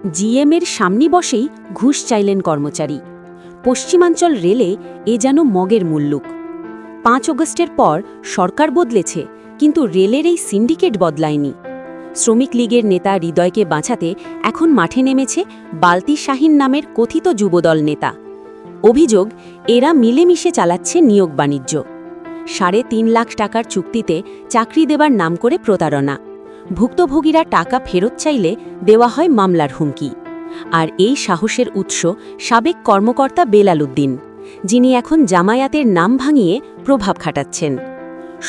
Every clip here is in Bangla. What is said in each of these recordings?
জিএমের সামনে বসেই ঘুষ চাইলেন কর্মচারী। পশ্চিমাঞ্চল রেলে এ যেন মগের মুল্লুক। ৫ অগস্টের পর সরকার বদলেছে, কিন্তু রেলের এই সিন্ডিকেট বদলায়নি। শ্রমিক লীগের নেতা হৃদয়কে বাঁচাতে এখন মাঠে নেমেছে বালতি শাহীন নামের কথিত যুবদল নেতা। অভিযোগ, এরা মিলেমিশে চালাচ্ছে নিয়োগ বাণিজ্য। ৩.৫ লাখ টাকার চুক্তিতে চাকরি দেবার নাম করে প্রতারণা। ভুক্তভোগীরা টাকা ফেরত চাইলে দেওয়া হয় মামলার হুমকি। আর এই সাহসের উৎস সাবেক কর্মকর্তা বেলাল উদ্দিন, যিনি এখন জামায়াতের নাম ভাঙিয়ে প্রভাব খাটাচ্ছেন।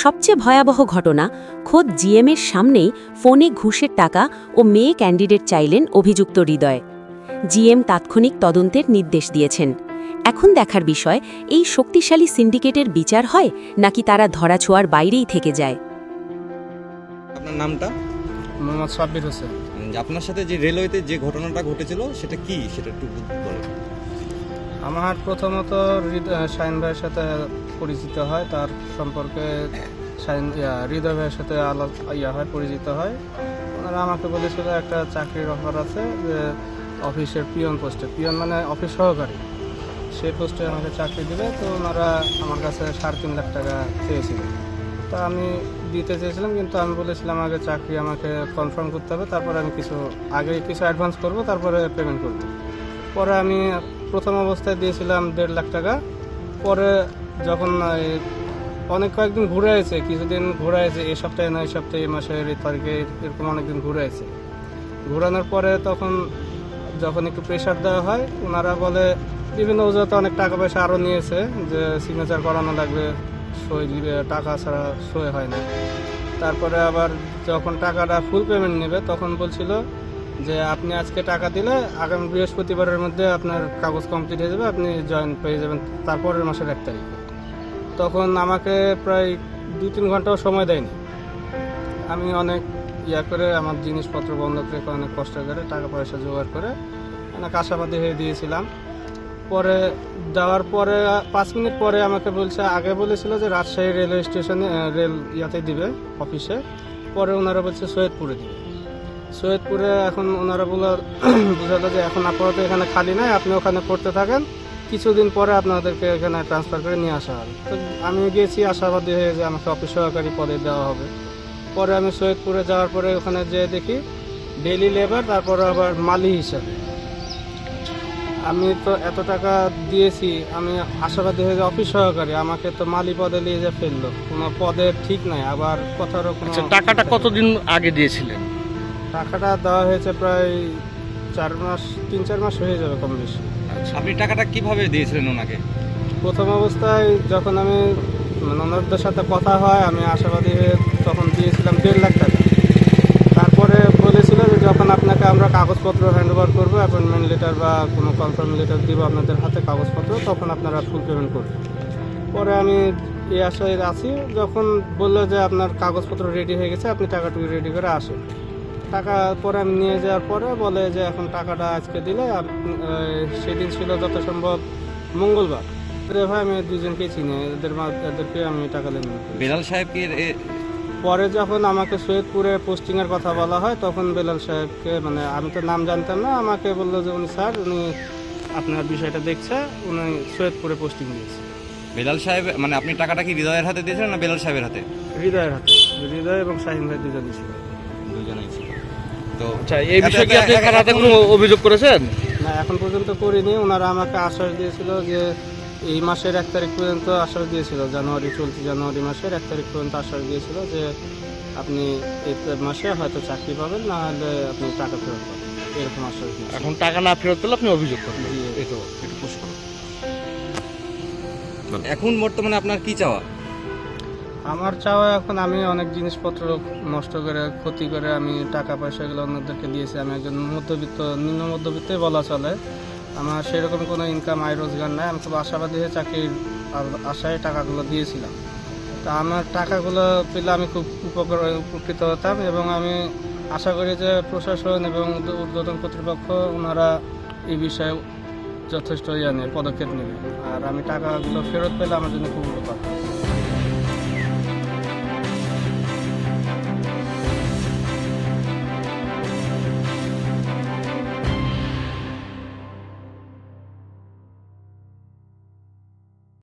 সবচেয়ে ভয়াবহ ঘটনা, খোদ জিএমের সামনেই ফোনে ঘুষের টাকা ও মেয়ে ক্যান্ডিডেট চাইলেন অভিযুক্ত হৃদয়। জিএম তাৎক্ষণিক তদন্তের নির্দেশ দিয়েছেন। এখন দেখার বিষয়, এই শক্তিশালী সিন্ডিকেটের বিচার হয় নাকি তারা ধরাছোঁয়ার বাইরেই থেকে যায়। আপনার নামটা? মোহাম্মদ সাব্বির হোসেন। আপনার সাথে যে রেলওয়েতে যে ঘটনাটা ঘটেছিল সেটা কি, সেটা একটু বলেন। আমার প্রথমত শাহিন ভাইয়ের সাথে পরিচিত হয়, তার সম্পর্কে হৃদয় ভাইয়ের সাথে পরিচিত হয়। ওনারা আমাকে বলেছিল একটা চাকরির অফার আছে, যে অফিসের পিয়ন পোস্টে, পিয়ন মানে অফিস সহকারী, সেই পোস্টে আমাকে চাকরি দিবে। তো ওনারা আমার কাছে 3.5 লাখ টাকা চেয়েছিল। তা আমি দিতে চেয়েছিলাম, কিন্তু আমি বলেছিলাম আগে চাকরি আমাকে কনফার্ম করতে হবে, তারপরে আমি কিছু অ্যাডভান্স করব, তারপরে পেমেন্ট করব। পরে আমি প্রথম অবস্থায় দিয়েছিলাম 1.5 লাখ টাকা। পরে যখন অনেক কয়েকদিন ঘুরে আছে, কিছুদিন ঘুরে আছে, এই সপ্তাহে না এই সপ্তাহে, এই মাসের এই তারিখে, এরকম অনেকদিন ঘুরে আছে। ঘোরানোর পরে যখন একটু প্রেশার দেওয়া হয়, ওনারা বলে বিভিন্ন অজুহাতে অনেক টাকা পয়সা আরও নিয়েছে, যে সিগনেচার করানো লাগবে, সই টাকা ছাড়া সই হয় না। তারপরে আবার যখন টাকাটা ফুল পেমেন্ট নেবে, তখন বলছিল যে আপনি আজকে টাকা দিলে আগামী বৃহস্পতিবারের মধ্যে আপনার কাগজ কমপ্লিট হয়ে যাবে, আপনি জয়েন পেয়ে যাবেন তারপরের মাসের 1 তারিখে। তখন আমাকে প্রায় 2-3 ঘন্টাও সময় দেয়নি। আমি অনেক করে আমার জিনিসপত্র বন্ধক রেখে অনেক কষ্ট করে টাকা পয়সা জোগাড় করে অনেক আশাবাদী হয়ে দিয়েছিলাম। পরে যাওয়ার পরে 5 মিনিট পরে আমাকে আগে বলেছিল যে রাজশাহী রেলওয়ে স্টেশনে দিবে অফিসে, পরে ওনারা বলছে সৈয়দপুরে দিবে। সৈয়দপুরে এখন ওনারা বোঝালো যে এখন আপাতত এখানে খালি নাই, আপনি ওখানে করতে থাকেন, কিছুদিন পরে আপনাদেরকে এখানে ট্রান্সফার করে নিয়ে আসা হবে। তো আমি গিয়েছি আশাবাদী হয়ে যে আমাকে অফিস সহকারী পদে দেওয়া হবে। পরে আমি সৈয়দপুরে যাওয়ার পরে ওখানে যেয়ে দেখি ডেইলি লেবার, তারপরে আবার মালি হিসাবে। আমি তো এত টাকা দিয়েছি, আমি আশাবাদী হয়ে যে অফিস সহকারী, আমাকে তো মালি পদে নিয়ে যে ফেললো, কোনো পদের ঠিক নাই, আবার কথারও কোনো। টাকাটা কতদিন আগে দিয়েছিলেন? টাকাটা দেওয়া হয়েছে প্রায় 3-4 মাস হয়ে যাবে কম বেশি। আপনি টাকাটা কিভাবে দিয়েছিলেন ওনাকে? প্রথম অবস্থায় যখন আমি ওনাদের সাথে কথা হয়, আমি আশাবাদী হয়ে তখন দিয়েছিলাম 1.5 লাখ টাকা। তারপরে বলেছিল যে যখন আপনাকে আমরা কাগজপত্র হ্যান্ডওভার করবো, অ্যাপয়েন্টমেন্ট লেটার বা কোনো কনফার্ম লেটার দিব আপনাদের হাতে কাগজপত্র, তখন আপনারা ফুল পেমেন্ট করবেন। পরে আমি এই আশায় আছি, যখন বললো যে আপনার কাগজপত্র রেডি হয়ে গেছে, আপনি টাকাটুকু রেডি করে আসেন। টাকা পরে আমি নিয়ে যাওয়ার পরে বলে যে এখন টাকাটা আজকে দিলে, সেদিন ছিল যত সম্ভব মঙ্গলবার। ভাই আমি দুজনকেই চিনি, এদেরকে আমি টাকা দেব। বেলাল সাহেবকে পরে যখন আমাকে সৈয়দপুরে পোস্টিংয়ের কথা বলা হয়, তখন বেলাল সাহেবকে, মানে আমি তো নাম জানতাম না, আমাকে বললো যে উনি স্যার, উনি আপনার বিষয়টা দেখছে, উনি সৈয়দপুরে পোস্টিং দিয়েছে। বেলাল সাহেব মানে আপনি টাকাটা কি হৃদয়ের হাতে দিয়েছিলেন না বেলাল সাহেবের হাতে? হৃদয়ের হাতে। হৃদয় এবং শাহিন ভাই দুজনই ছিল। দুজনেই ছিল। তো আচ্ছা, এই বিষয়ে কি আপনি থানাতে কোনো অভিযোগ করেছেন? না, এখন পর্যন্ত করিনি। ওনারা আমাকে আশ্বাস দিয়েছিল যে এই মাসের 1 তারিখ পর্যন্ত আশ্বাস দিয়েছিল, জানুয়ারি মাসের 1 তারিখ পর্যন্ত আশ্বাস দিয়েছিল যে আপনি এই মাসে হয়তো চাকরি পাবেন, না হলে আপনি টাকা ফেরত পাবেন, এরকম আশ্বাস দিয়েছিল। এখন টাকা না ফেরত পেলে আপনি অভিযোগ করবেন? এই তো একটু পুশ করুন। এখন বর্তমানে আপনার কি চাওয়া? আমার চাওয়া, এখন আমি অনেক জিনিসপত্র নষ্ট করে, ক্ষতি করে আমি টাকা পয়সাগুলো অন্যদেরকে দিয়েছি। আমি একজন নিম্ন মধ্যবিত্তই বলা চলে। আমার সেরকম কোনো ইনকাম আয় রোজগার নাই। আমি খুব আশাবাদী হয়ে চাকরির আশায় টাকাগুলো দিয়েছিলাম। তা আমার টাকাগুলো পেলে আমি খুব উপকৃত হতাম, এবং আমি আশা করি যে প্রশাসন এবং ঊর্ধ্বতন কর্তৃপক্ষ ওনারা এই বিষয়ে যথেষ্ট পদক্ষেপ নেবে, আর আমি টাকাগুলো ফেরত পেলে আমার জন্য খুব উপকার।